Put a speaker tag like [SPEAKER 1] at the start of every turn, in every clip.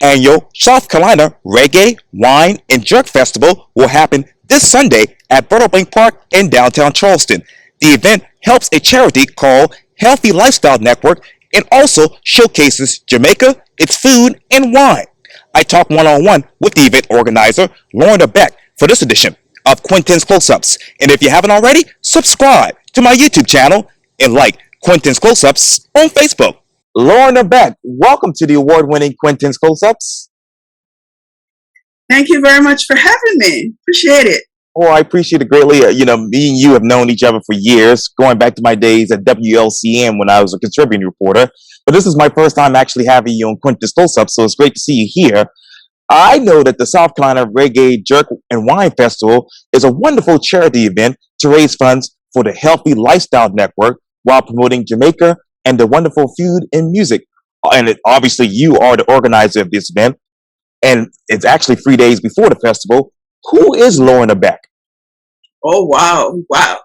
[SPEAKER 1] annual South Carolina Reggae, Wine, and Jerk Festival will happen this Sunday at Bank Park in downtown Charleston. The event helps a charity called Healthy Lifestyle Network and also showcases Jamaica, its food, and wine. I talked one on one with the event organizer, Lorna Beck, for this edition of Quintin's Close Ups. And if you haven't already, subscribe to my YouTube channel and like Quintin's Close Ups on Facebook. Lorna Beck, welcome to the award-winning Quintin's Close Ups.
[SPEAKER 2] Thank you very much for having me. Appreciate it.
[SPEAKER 1] Oh, I appreciate it greatly. Me and you have known each other for years, going back to my days at WLCM when I was a contributing reporter. But this is my first time actually having you on Quintin's Close Up, so it's great to see you here. I know that the South Carolina Reggae, Jerk, and Wine Festival is a wonderful charity event to raise funds for the Healthy Lifestyle Network while promoting Jamaica and the wonderful food and music. And obviously, you are the organizer of this event, and it's actually 3 days before the festival. Who is Lorna Beck?
[SPEAKER 2] Oh, wow. Wow.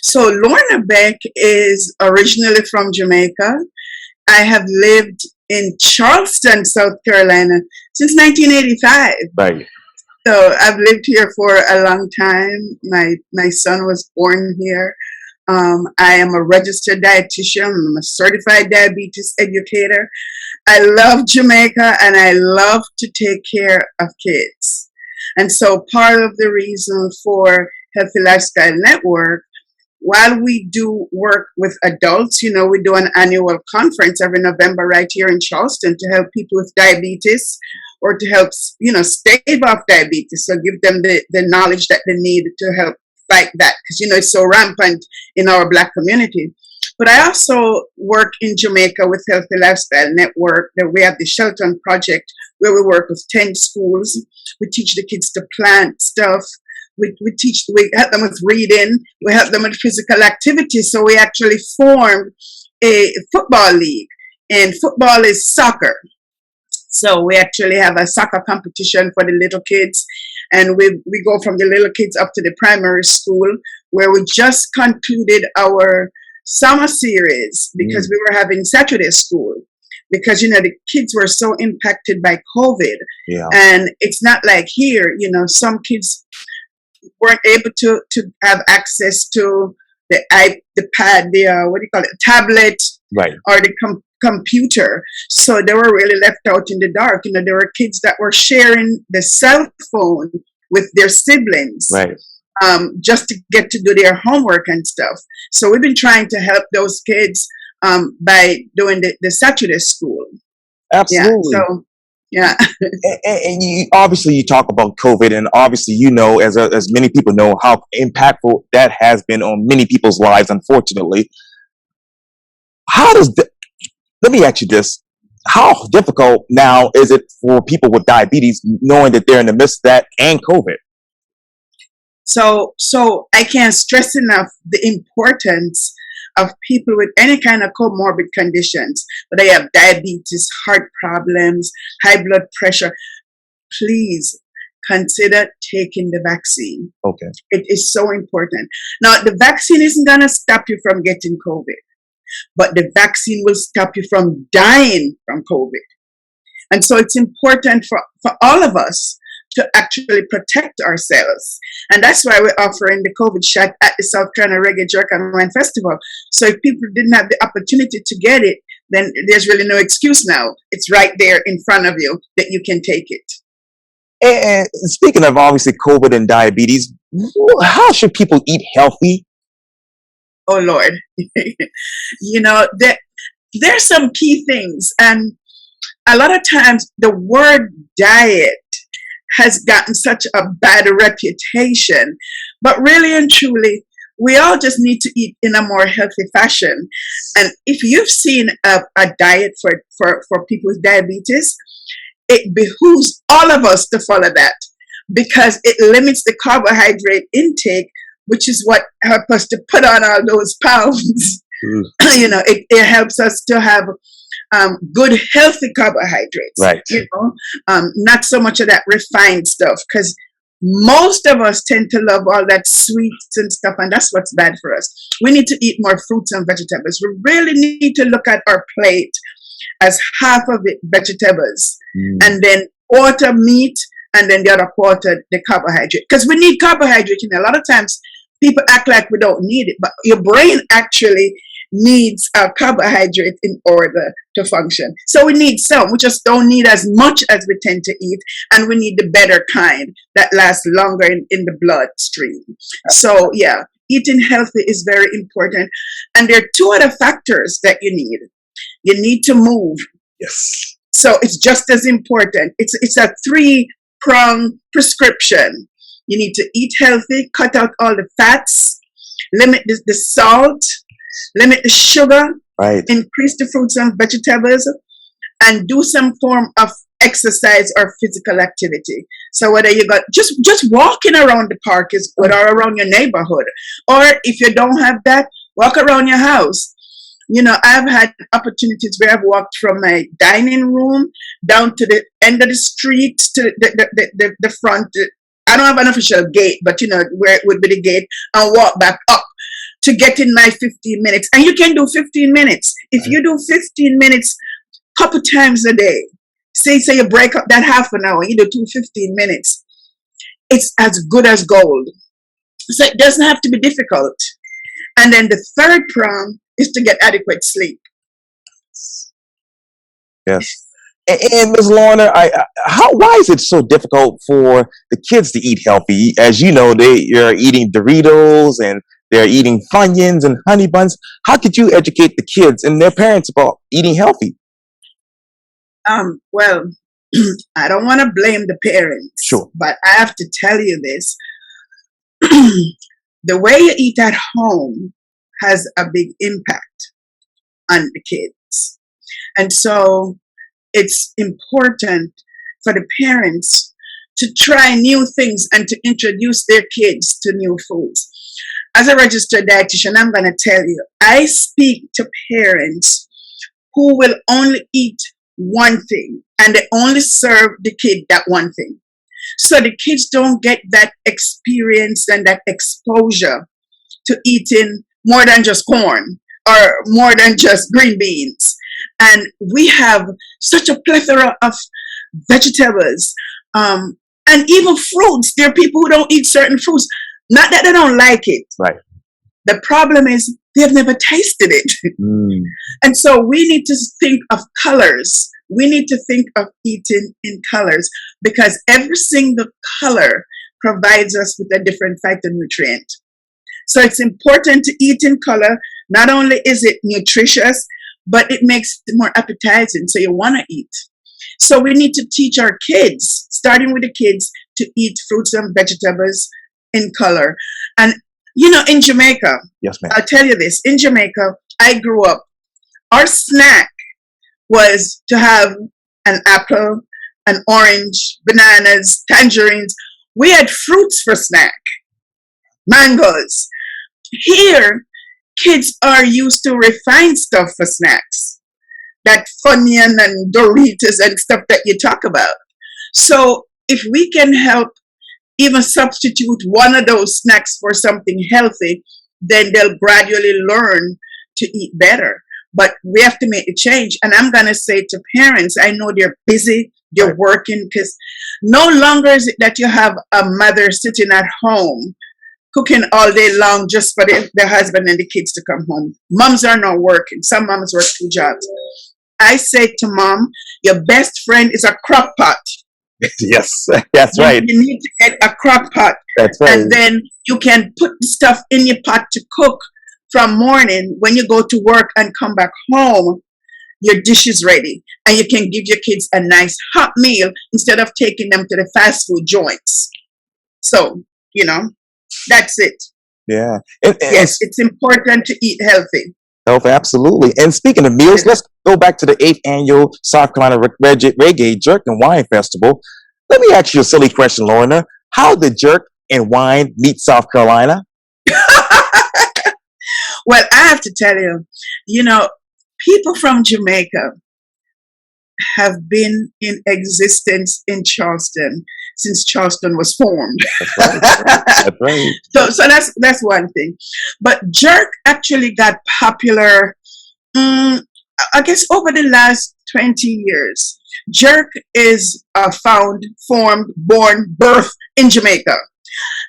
[SPEAKER 2] So Lorna Beck is originally from Jamaica. I have lived in Charleston, South Carolina since 1985.
[SPEAKER 1] Right.
[SPEAKER 2] So I've lived here for a long time. My son was born here. I am a registered dietitian. I'm a certified diabetes educator. I love Jamaica and I love to take care of kids. And so part of the reason for Healthy Lifestyle Network, while we do work with adults, we do an annual conference every November right here in Charleston to help people with diabetes or to help, stave off diabetes. So give them the knowledge that they need to help fight that because, it's so rampant in our Black community. But I also work in Jamaica with Healthy Lifestyle Network. That we have the Shelton Project where we work with 10 schools. We teach the kids to plant stuff. We help them with reading. We help them with physical activity. So we actually formed a football league, and football is soccer. So we actually have a soccer competition for the little kids, and we go from the little kids up to the primary school, where we just concluded our summer series because we were having Saturday school. Because, the kids were so impacted by COVID.
[SPEAKER 1] Yeah.
[SPEAKER 2] And it's not like here, some kids weren't able to have access to the iPad, tablet,
[SPEAKER 1] right,
[SPEAKER 2] or the computer. So they were really left out in the dark. There were kids that were sharing the cell phone with their siblings.
[SPEAKER 1] right,
[SPEAKER 2] just to get to do their homework and stuff. So we've been trying to help those kids by doing the Saturday school.
[SPEAKER 1] absolutely.
[SPEAKER 2] Yeah, so, yeah.
[SPEAKER 1] And you talk about COVID, and obviously as many people know how impactful that has been on many people's lives, unfortunately. Let me ask you this: how difficult now is it for people with diabetes, knowing that they're in the midst of that and COVID?
[SPEAKER 2] So I can't stress enough the importance of people with any kind of comorbid conditions, whether they have diabetes, heart problems, high blood pressure. Please consider taking the vaccine.
[SPEAKER 1] Okay.
[SPEAKER 2] It is so important. Now, the vaccine isn't going to stop you from getting COVID, but the vaccine will stop you from dying from COVID. And so it's important for all of us to actually protect ourselves. And that's why we're offering the COVID shot at the South Carolina Reggae, Jerk, and Wine Festival. So if people didn't have the opportunity to get it, then there's really no excuse now. It's right there in front of you that you can take it.
[SPEAKER 1] And speaking of obviously COVID and diabetes, how should people eat healthy?
[SPEAKER 2] Oh, Lord. There's some key things. And a lot of times the word diet has gotten such a bad reputation. But really and truly, we all just need to eat in a more healthy fashion. And if you've seen a diet for people with diabetes, it behooves all of us to follow that because it limits the carbohydrate intake, which is what helps us to put on all those pounds. It helps us to have good, healthy carbohydrates.
[SPEAKER 1] Right.
[SPEAKER 2] Not so much of that refined stuff, because most of us tend to love all that sweets and stuff, and that's what's bad for us. We need to eat more fruits and vegetables. We really need to look at our plate as half of it vegetables,
[SPEAKER 1] Mm.
[SPEAKER 2] and then quarter meat, and then the other quarter the carbohydrate. Because we need carbohydrate, a lot of times people act like we don't need it, but your brain actually needs a carbohydrate in order to function. So we need some. We just don't need as much as we tend to eat, and we need the better kind that lasts longer in the bloodstream. So yeah, eating healthy is very important. And there are two other factors that you need. You need to move.
[SPEAKER 1] Yes.
[SPEAKER 2] So it's just as important. It's a three-prong prescription. You need to eat healthy, cut out all the fats, limit the salt, limit the sugar,
[SPEAKER 1] Right.
[SPEAKER 2] increase the fruits and vegetables, and do some form of exercise or physical activity. So whether you got just walking around the park is good, or around your neighborhood, or if you don't have that, walk around your house. I've had opportunities where I've walked from my dining room down to the end of the street to the front. I don't have an official gate, but where it would be the gate, and walk back up to get in my 15 minutes. And you can do 15 minutes. If you do 15 minutes couple times a day, say you break up that half an hour, you do 15 minutes, it's as good as gold. So it doesn't have to be difficult. And then the third prong is to get adequate sleep.
[SPEAKER 1] Yes. And Ms. Lorna, why is it so difficult for the kids to eat healthy? As you know, they're eating Doritos and they're eating Funyuns and honey buns. How could you educate the kids and their parents about eating healthy?
[SPEAKER 2] Well, I don't want to blame the parents.
[SPEAKER 1] Sure.
[SPEAKER 2] But I have to tell you this. The way you eat at home has a big impact on the kids. And so it's important for the parents to try new things and to introduce their kids to new foods. As a registered dietitian, I'm going to tell you, I speak to parents who will only eat one thing, and they only serve the kid that one thing. So the kids don't get that experience and that exposure to eating more than just corn or more than just green beans. And we have such a plethora of vegetables and even fruits. There are people who don't eat certain fruits. Not that they don't like it.
[SPEAKER 1] Right.
[SPEAKER 2] The problem is they've never tasted it.
[SPEAKER 1] Mm.
[SPEAKER 2] And so we need to think of colors. We need to think of eating in colors, because every single color provides us with a different phytonutrient. So it's important to eat in color. Not only is it nutritious, but it makes it more appetizing, so you want to eat. So we need to teach our kids, starting with the kids, to eat fruits and vegetables in color. And in Jamaica,
[SPEAKER 1] Yes, ma'am.
[SPEAKER 2] I'll tell you this, in Jamaica, I grew up, our snack was to have an apple, an orange, bananas, tangerines. We had fruits for snack, mangoes. Here, kids are used to refined stuff for snacks, that Funyun and Doritos and stuff that you talk about. So if we can help even substitute one of those snacks for something healthy, then they'll gradually learn to eat better. But we have to make a change. And I'm going to say to parents, I know they're busy, they're working, because no longer is it that you have a mother sitting at home cooking all day long just for the husband and the kids to come home. Moms are not working. Some moms work 2 jobs. I say to mom, your best friend is a crock pot.
[SPEAKER 1] Yes, that's right.
[SPEAKER 2] You need to get a crock pot.
[SPEAKER 1] That's right.
[SPEAKER 2] And then you can put the stuff in your pot to cook from morning. When you go to work and come back home, your dish is ready. And you can give your kids a nice hot meal instead of taking them to the fast food joints. So, that's it.
[SPEAKER 1] Yeah.
[SPEAKER 2] Yes, it's important to eat healthy.
[SPEAKER 1] Health, absolutely. And speaking of meals, let's go back to the 8th annual South Carolina Reggae Jerk and Wine Festival. Let me ask you a silly question, Lorna. How did jerk and wine meet South Carolina?
[SPEAKER 2] Well, I have to tell you, people from Jamaica have been in existence in Charleston since Charleston was formed.
[SPEAKER 1] That's right. That's right.
[SPEAKER 2] So that's one thing. But jerk actually got popular I guess over the last 20 years, jerk is found, formed, born, birth in Jamaica.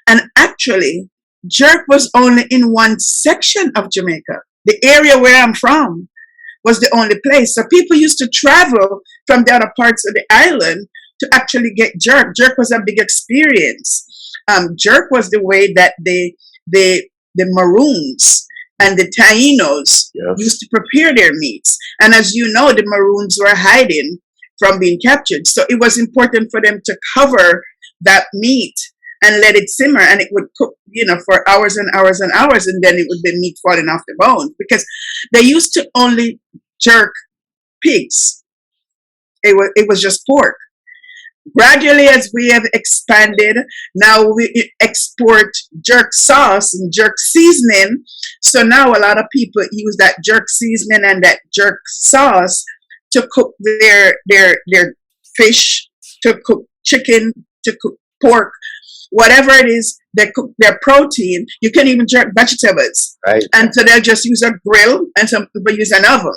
[SPEAKER 2] And actually, jerk was only in one section of Jamaica. The area where I'm from was the only place. So people used to travel from the other parts of the island to actually get jerk. Jerk was a big experience. Jerk was the way that the Maroons and the Tainos used to prepare their meats. And as you know, the Maroons were hiding from being captured. So it was important for them to cover that meat and let it simmer, and it would cook, for hours and hours and hours, and then it would be meat falling off the bone, because they used to only jerk pigs. It was just pork. Gradually, as we have expanded, now we export jerk sauce and jerk seasoning. So now a lot of people use that jerk seasoning and that jerk sauce to cook their fish, to cook chicken, to cook pork, whatever it is. They cook their protein. You can even jerk vegetables,
[SPEAKER 1] Right.
[SPEAKER 2] and so they'll just use a grill, and some people use an oven.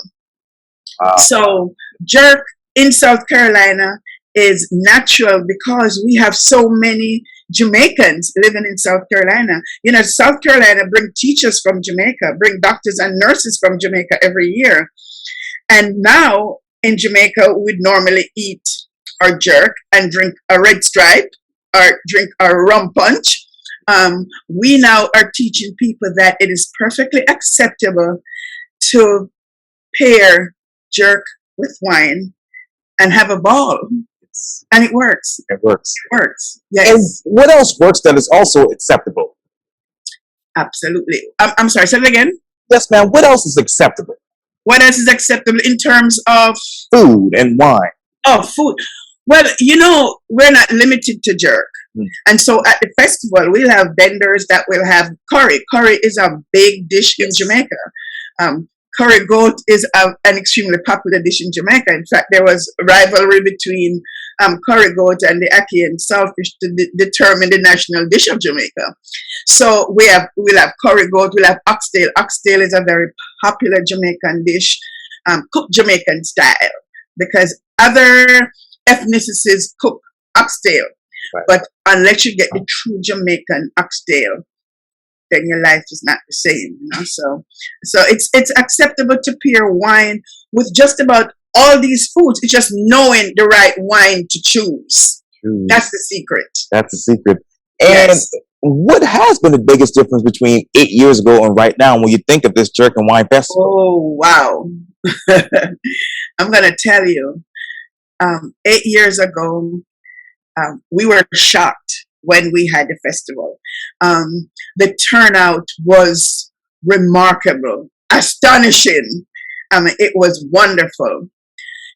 [SPEAKER 1] Wow.
[SPEAKER 2] So jerk in South Carolina is natural because we have so many Jamaicans living in South Carolina. South Carolina bring teachers from Jamaica, bring doctors and nurses from Jamaica every year. And now in Jamaica, we'd normally eat our jerk and drink a red stripe or drink a rum punch. We now are teaching people that it is perfectly acceptable to pair jerk with wine and have a ball. And it works.
[SPEAKER 1] It works.
[SPEAKER 2] It works.
[SPEAKER 1] And
[SPEAKER 2] Yes,
[SPEAKER 1] what else works that is also acceptable?
[SPEAKER 2] absolutely. I'm sorry, say it again.
[SPEAKER 1] Yes, ma'am. What else is acceptable?
[SPEAKER 2] What else is acceptable in terms of
[SPEAKER 1] Food and wine.
[SPEAKER 2] food? Well, we're not limited to jerk. And so at the festival, we'll have vendors that will have curry. Curry is a big dish in Jamaica. Curry goat is an extremely popular dish in Jamaica. In fact, there was a rivalry between curry goat and the ackee and saltfish to determine the national dish of Jamaica. So we'll have curry goat, we'll have oxtail. Oxtail is a very popular Jamaican dish, cooked Jamaican style, because other ethnicities cook oxtail.
[SPEAKER 1] Right.
[SPEAKER 2] But unless you get the true Jamaican oxtail, then your life is not the same. So it's acceptable to pair wine with just about all these foods. It's just knowing the right wine to choose. That's the secret.
[SPEAKER 1] That's the secret. And
[SPEAKER 2] Yes.
[SPEAKER 1] what has been the biggest difference between 8 years ago and right now when you think of this jerk and wine festival?
[SPEAKER 2] Oh, wow. I'm going to tell you, 8 years ago, we were shocked when we had the festival. The turnout was remarkable, astonishing. It was wonderful.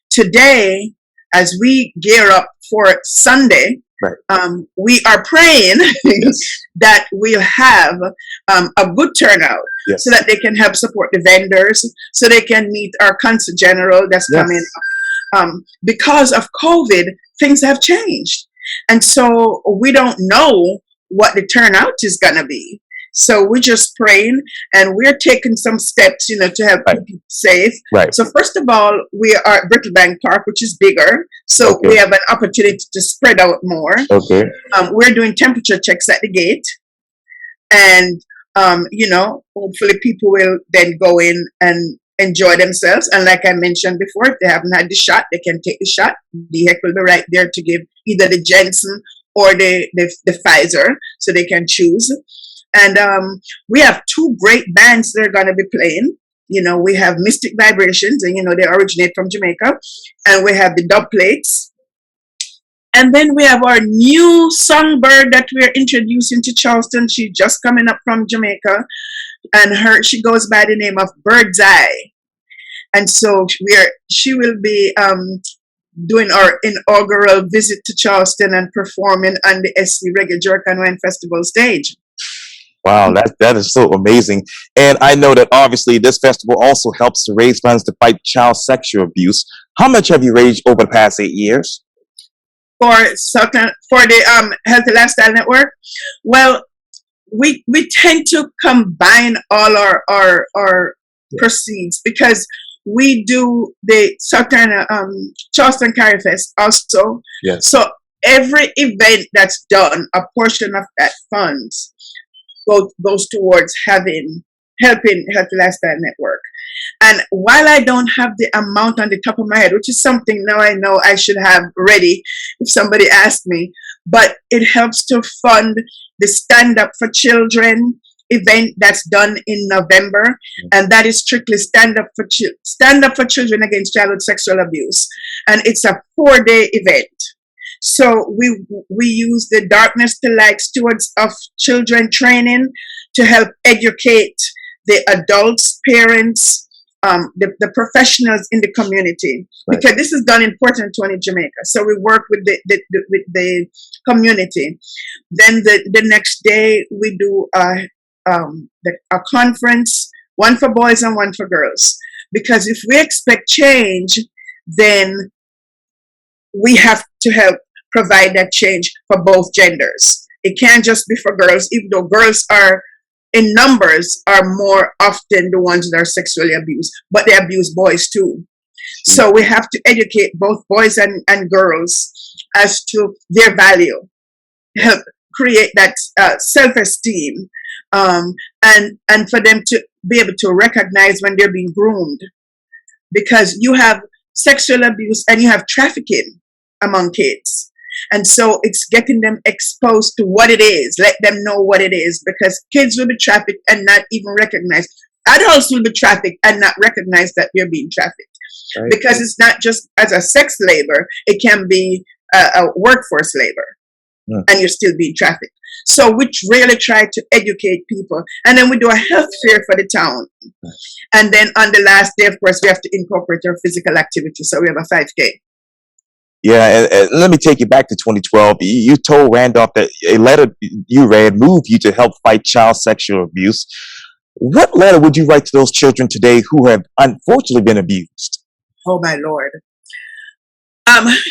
[SPEAKER 2] Today, as we gear up for Sunday,
[SPEAKER 1] Right.
[SPEAKER 2] We are praying that we'll have a good turnout,
[SPEAKER 1] Yes.
[SPEAKER 2] so that they can help support the vendors, so they can meet our consul general that's
[SPEAKER 1] Yes.
[SPEAKER 2] coming up. Because of COVID, things have changed. And so we don't know what the turnout is going to be. So we're just praying, and we're taking some steps, to help
[SPEAKER 1] Right.
[SPEAKER 2] keep people safe.
[SPEAKER 1] Right.
[SPEAKER 2] So first of all, we are at Brittlebank Park, which is bigger. So
[SPEAKER 1] Okay.
[SPEAKER 2] we have an opportunity to spread out more.
[SPEAKER 1] Okay.
[SPEAKER 2] We're doing temperature checks at the gate. And, hopefully people will then go in and enjoy themselves. And like I mentioned before, if they haven't had the shot, they can take the shot. The heck will be right there to give either the Jensen or the Pfizer, so they can choose. And we have two great bands that are going to be playing. We have Mystic Vibrations, and they originate from Jamaica. And we have the Dub Plates. And then we have our new songbird that we're introducing to Charleston. She's just coming up from Jamaica, and she goes by the name of Bird's Eye. And so she will be doing our inaugural visit to Charleston and performing on the SC Reggae Jerk and Wine Festival stage.
[SPEAKER 1] Wow, that is so amazing. And I know that obviously this festival also helps to raise funds to fight child sexual abuse. How much have you raised over the past 8 years?
[SPEAKER 2] For the Healthy Lifestyle Network, well, we tend to combine all our proceeds, because we do the Southern Charleston Carry Fest also.
[SPEAKER 1] Yes.
[SPEAKER 2] So every event that's done, a portion of that funds goes towards helping Healthy Lifestyle Network. And while I don't have the amount on the top of my head, which is something now I know I should have ready if somebody asked me, but it helps to fund the Stand Up for Children event that's done in November, and that is strictly Stand Up for Children against childhood sexual abuse, and it's a 4-day event. So we use the Darkness to Light Stewards of Children training to help educate the adults, parents, the professionals in the community,
[SPEAKER 1] right,
[SPEAKER 2] because this is done in Portland, Jamaica. So we work with the community. Then the next day we do a conference, one for boys and one for girls. Because if we expect change, then we have to help provide that change for both genders. It can't just be for girls, even though girls are in numbers are more often the ones that are sexually abused, but they abuse boys too. So we have to educate both boys and girls as to their value, help create that self-esteem, and for them to be able to recognize when they're being groomed. Because you have sexual abuse and you have trafficking among kids. And so it's getting them exposed to what it is, let them know what it is, because kids will be trafficked and not even recognize. Adults will be trafficked and not recognize that they're being trafficked. Right. Because it's not just as a sex labor, it can be a workforce labor, and you're still being trafficked. So we really try to educate people. And then we do a health fair for the town. And then on the last day, of course, we have to incorporate our physical activity. So we have a 5K.
[SPEAKER 1] Yeah, and let me take you back to 2012. You told Randolph that a letter you read moved you to help fight child sexual abuse. What letter would you write to those children today who have unfortunately been abused?
[SPEAKER 2] Oh, my Lord.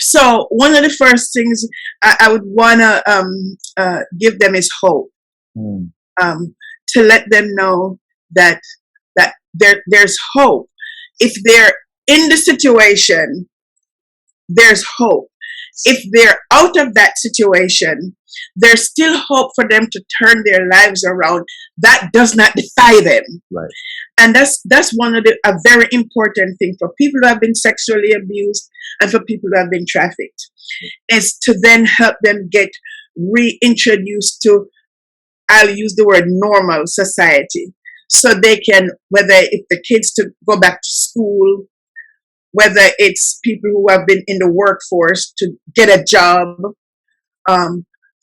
[SPEAKER 2] So one of the first things I would want to give them is hope. To let them know that there's hope. If they're in the situation, there's hope. If they're out of that situation, there's still hope for them to turn their lives around. That does not defy them.
[SPEAKER 1] Right.
[SPEAKER 2] And that's one of a very important thing for people who have been sexually abused and for people who have been trafficked, is to then help them get reintroduced to, I'll use the word normal society, so they can, whether if the kids to go back to school, whether it's people who have been in the workforce to get a job,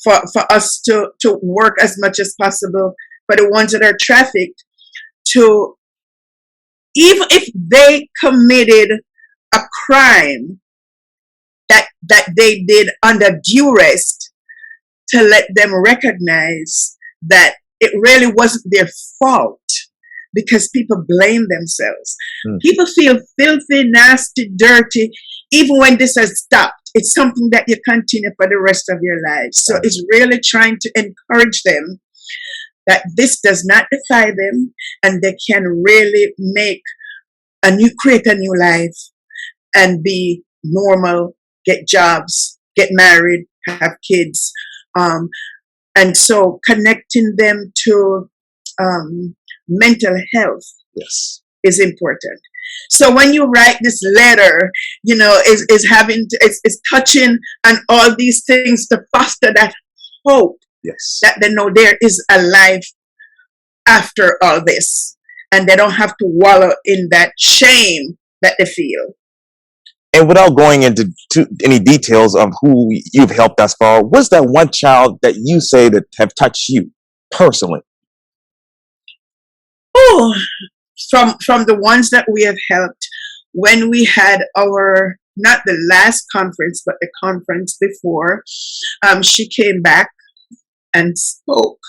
[SPEAKER 2] for us to work as much as possible, for the ones that are trafficked, to, even if they committed a crime that they did under duress, to let them recognize that it really wasn't their fault, because people blame themselves. People feel filthy, nasty, dirty, even when this has stopped. It's something that you continue for the rest of your lives. So it's really trying to encourage them that this does not defy them, and they can really create a new life and be normal, get jobs, get married, have kids. And so connecting them to mental health, yes, is important. So when you write this letter, is touching on all these things to foster that hope, yes, that they know there is a life after all this, and they don't have to wallow in that shame that they feel.
[SPEAKER 1] And without going into any details of who you've helped thus far, what's that one child that you say that have touched you personally?
[SPEAKER 2] Oh, from the ones that we have helped, when we had our, not the last conference, but the conference before, she came back and spoke.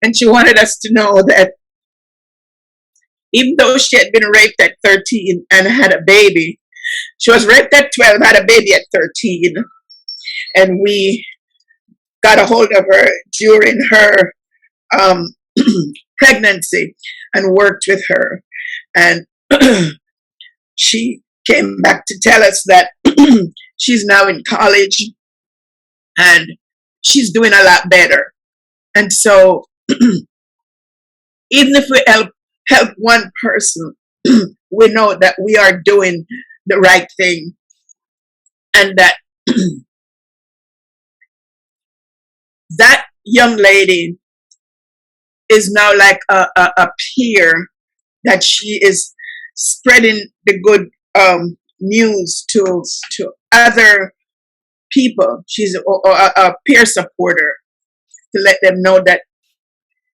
[SPEAKER 2] And she wanted us to know that even though she had been raped at 13 and had a baby, she was raped at 12, had a baby at 13. And we got a hold of her during her pregnancy and worked with her. And she came back to tell us that she's now in college and she's doing a lot better. And so even if we help one person, we know that we are doing the right thing, and that that young lady is now like a peer, that she is spreading the good news to other people. She's a peer supporter to let them know that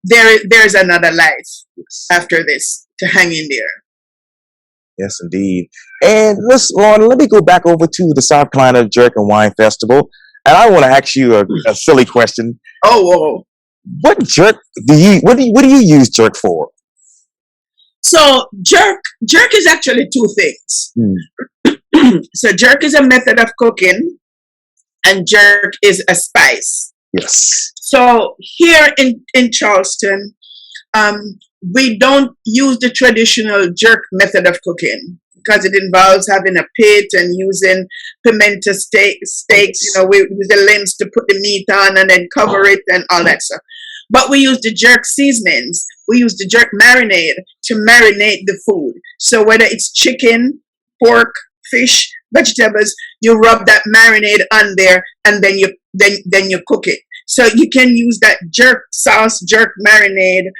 [SPEAKER 2] there's another life after this, to hang in there.
[SPEAKER 1] Yes, indeed. And Miss Lorna, let me go back over to the South Carolina Jerk and Wine Festival, and I want to ask you a silly question.
[SPEAKER 2] Oh,
[SPEAKER 1] What jerk what do you use jerk for?
[SPEAKER 2] so jerk is actually two things. So jerk is a method of cooking, and jerk is a spice.
[SPEAKER 1] Yes.
[SPEAKER 2] So here in Charleston, we don't use the traditional jerk method of cooking because it involves having a pit and using pimento steaks. We use the limbs to put the meat on and then cover it and all that stuff. But we use the jerk seasonings. We use the jerk marinade to marinate the food. So whether it's chicken, pork, fish, vegetables, you rub that marinade on there, and then you cook it. So you can use that jerk sauce, jerk marinade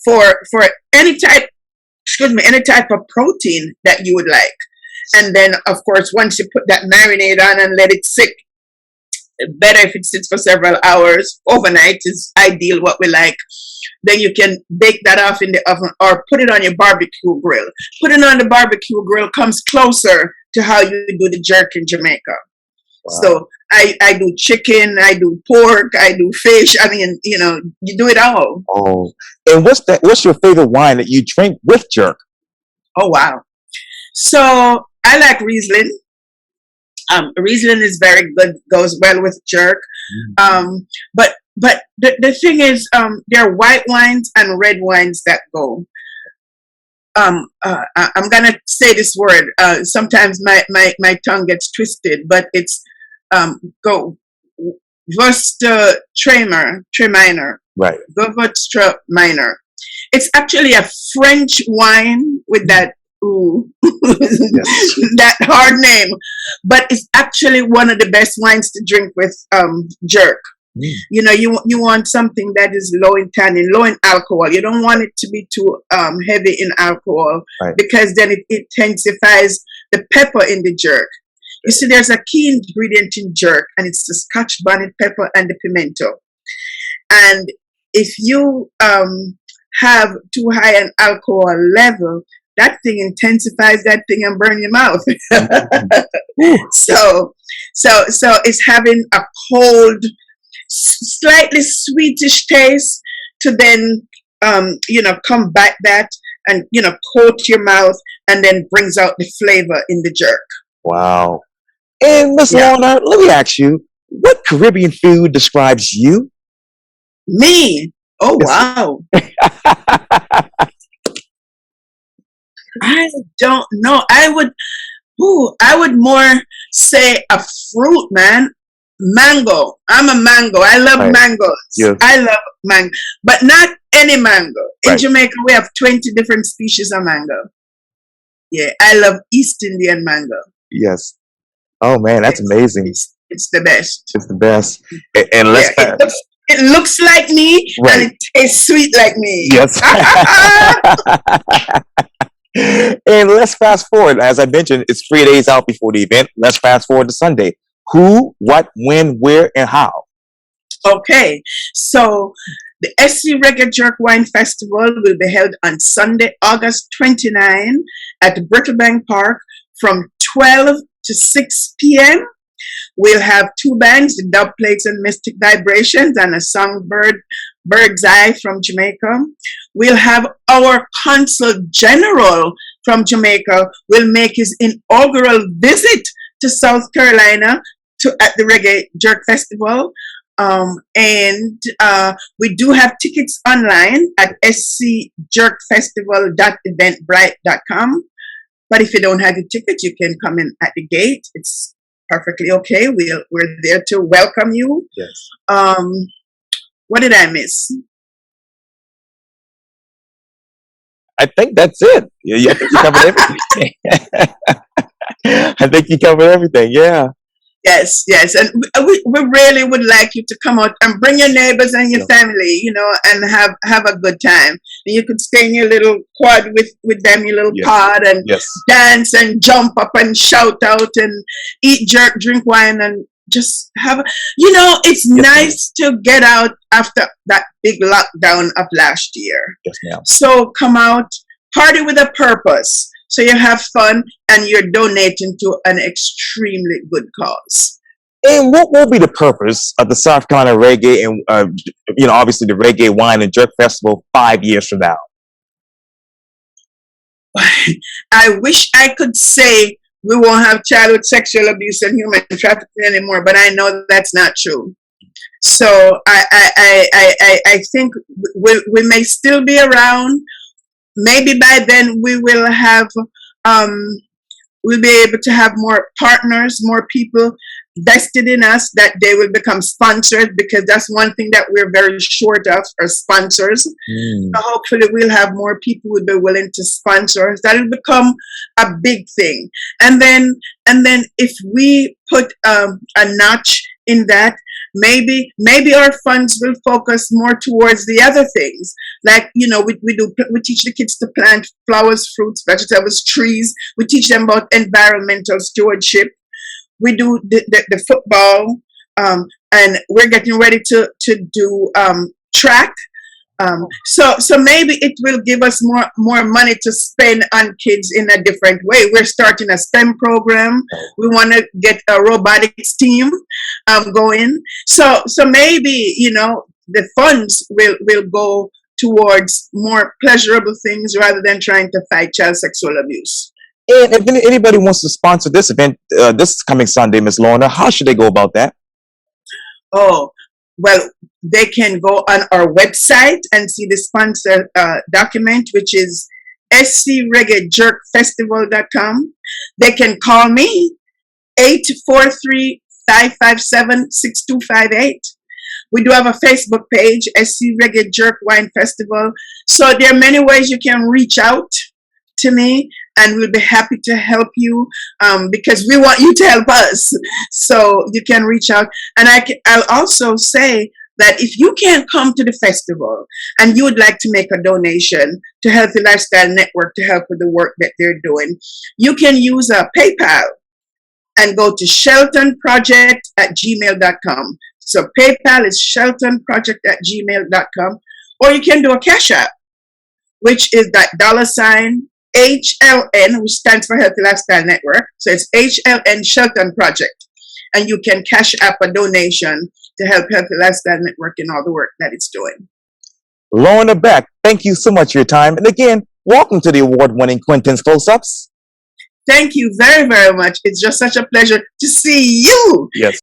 [SPEAKER 2] for any type of protein that you would like. And then, of course, once you put that marinade on and let it sit, better if it sits for several hours. Overnight is ideal, what we like. Then you can bake that off in the oven or put it on your barbecue grill. Putting it on the barbecue grill comes closer to how you do the jerk in Jamaica. Wow. So I do chicken, I do pork, I do fish. I mean, you do it all.
[SPEAKER 1] Oh, and what's your favorite wine that you drink with jerk?
[SPEAKER 2] Oh, wow. So I like Riesling. Riesling is very good, goes well with jerk. But the thing is, there are white wines and red wines that go. I'm gonna say this word. Sometimes my tongue gets twisted, but it's go Gewürztraminer.
[SPEAKER 1] Right.
[SPEAKER 2] Gewürztraminer. It's actually a French wine with that that hard name, but it's actually one of the best wines to drink with jerk. You want something that is low in tannin, low in alcohol. You don't want it to be too heavy in alcohol, right, because then it intensifies the pepper in the jerk. You see, there's a key ingredient in jerk, and it's the Scotch bonnet pepper and the pimento. And if you have too high an alcohol level, that thing intensifies that thing and burn your mouth. So it's having a cold, slightly sweetish taste to then combat that and coat your mouth, and then brings out the flavor in the jerk.
[SPEAKER 1] Wow. And Miss Lorna, let me ask you, what Caribbean food describes you?
[SPEAKER 2] Me? Oh, wow. I don't know. I would more say a fruit, man. Mango. I'm a mango. I love mangoes. Yes. I love mango, but not any mango. In Jamaica, we have 20 different species of mango. Yeah, I love East Indian mango.
[SPEAKER 1] Yes. Oh man, that's amazing.
[SPEAKER 2] It's the best.
[SPEAKER 1] It's the best. And
[SPEAKER 2] it looks like me, and it tastes sweet like me.
[SPEAKER 1] Yes. And let's fast forward. As I mentioned, it's 3 days out before the event. Let's fast forward to Sunday. Who, what, when, where, and how?
[SPEAKER 2] Okay, so the SC Reggae Jerk Wine Festival will be held on Sunday, August 29 at Brittlebank Park from 12 to 6 p.m. We'll have two bands, the Dub Plates and Mystic Vibrations, and a songbird, Bird's Eye from Jamaica. We'll have our Consul General from Jamaica will make his inaugural visit to South Carolina at the Reggae Jerk Festival And we do have tickets online at scjerkfestival.eventbrite.com. But if you don't have your ticket, you can come in at the gate. It's perfectly okay. We're there to welcome you.
[SPEAKER 1] Yes.
[SPEAKER 2] What did I miss?
[SPEAKER 1] I think that's it. Yeah, I think you covered everything. I think you covered everything. Yeah.
[SPEAKER 2] Yes, yes, and we really would like you to come out and bring your neighbors and your
[SPEAKER 1] Yeah.
[SPEAKER 2] family, and have a good time. And you could stay in your little quad with them, your little
[SPEAKER 1] Yes.
[SPEAKER 2] pod, and
[SPEAKER 1] Yes.
[SPEAKER 2] dance and jump up and shout out and eat jerk, drink wine, and just it's
[SPEAKER 1] Yes, ma'am.
[SPEAKER 2] nice to get out after that big lockdown of last year.
[SPEAKER 1] Yes, ma'am.
[SPEAKER 2] So come out, party with a purpose. So you have fun and you're donating to an extremely good cause.
[SPEAKER 1] And what will be the purpose of the South Carolina Reggae and, obviously the Reggae Wine and Jerk Festival 5 years from now?
[SPEAKER 2] I wish I could say we won't have childhood sexual abuse and human trafficking anymore, but I know that's not true. So I think we may still be around. Maybe by then we will have we'll be able to have more partners, more people vested in us, that they will become sponsors, because that's one thing that we're very short of, are sponsors. So hopefully we'll have more people who will be willing to sponsor us. That'll become a big thing. And then if we put a notch in that, maybe our funds will focus more towards the other things. Like, we teach the kids to plant flowers, fruits, vegetables, trees. We teach them about environmental stewardship. We do the football, and we're getting ready to do track. So maybe it will give us more money to spend on kids in a different way. We're starting a STEM program. We want to get a robotics team going. So maybe the funds will go towards more pleasurable things rather than trying to fight child sexual abuse.
[SPEAKER 1] And if anybody wants to sponsor this event this coming Sunday, Ms. Lorna, how should they go about that?
[SPEAKER 2] Oh, well, they can go on our website and see the sponsor document, which is screggaejerkfestival.com. They can call me, 843-557-6258. We do have a Facebook page, SC Reggae Jerk Wine Festival. So there are many ways you can reach out to me, and we'll be happy to help you, because we want you to help us. So you can reach out. And I'll also say that if you can't come to the festival and you would like to make a donation to Healthy Lifestyle Network to help with the work that they're doing, you can use a PayPal and go to sheltonproject@gmail.com. So PayPal is sheltonproject@gmail.com, or you can do a Cash App, which is that $HLN, which stands for Healthy Lifestyle Network. So it's HLN Shelton Project. And you can cash up a donation to help Healthy Lifestyle Network in all the work that it's doing.
[SPEAKER 1] Lorna Beck, thank you so much for your time. And again, welcome to the award-winning Quintin's Close-Ups.
[SPEAKER 2] Thank you very, very much. It's just such a pleasure to see you.
[SPEAKER 1] Yes.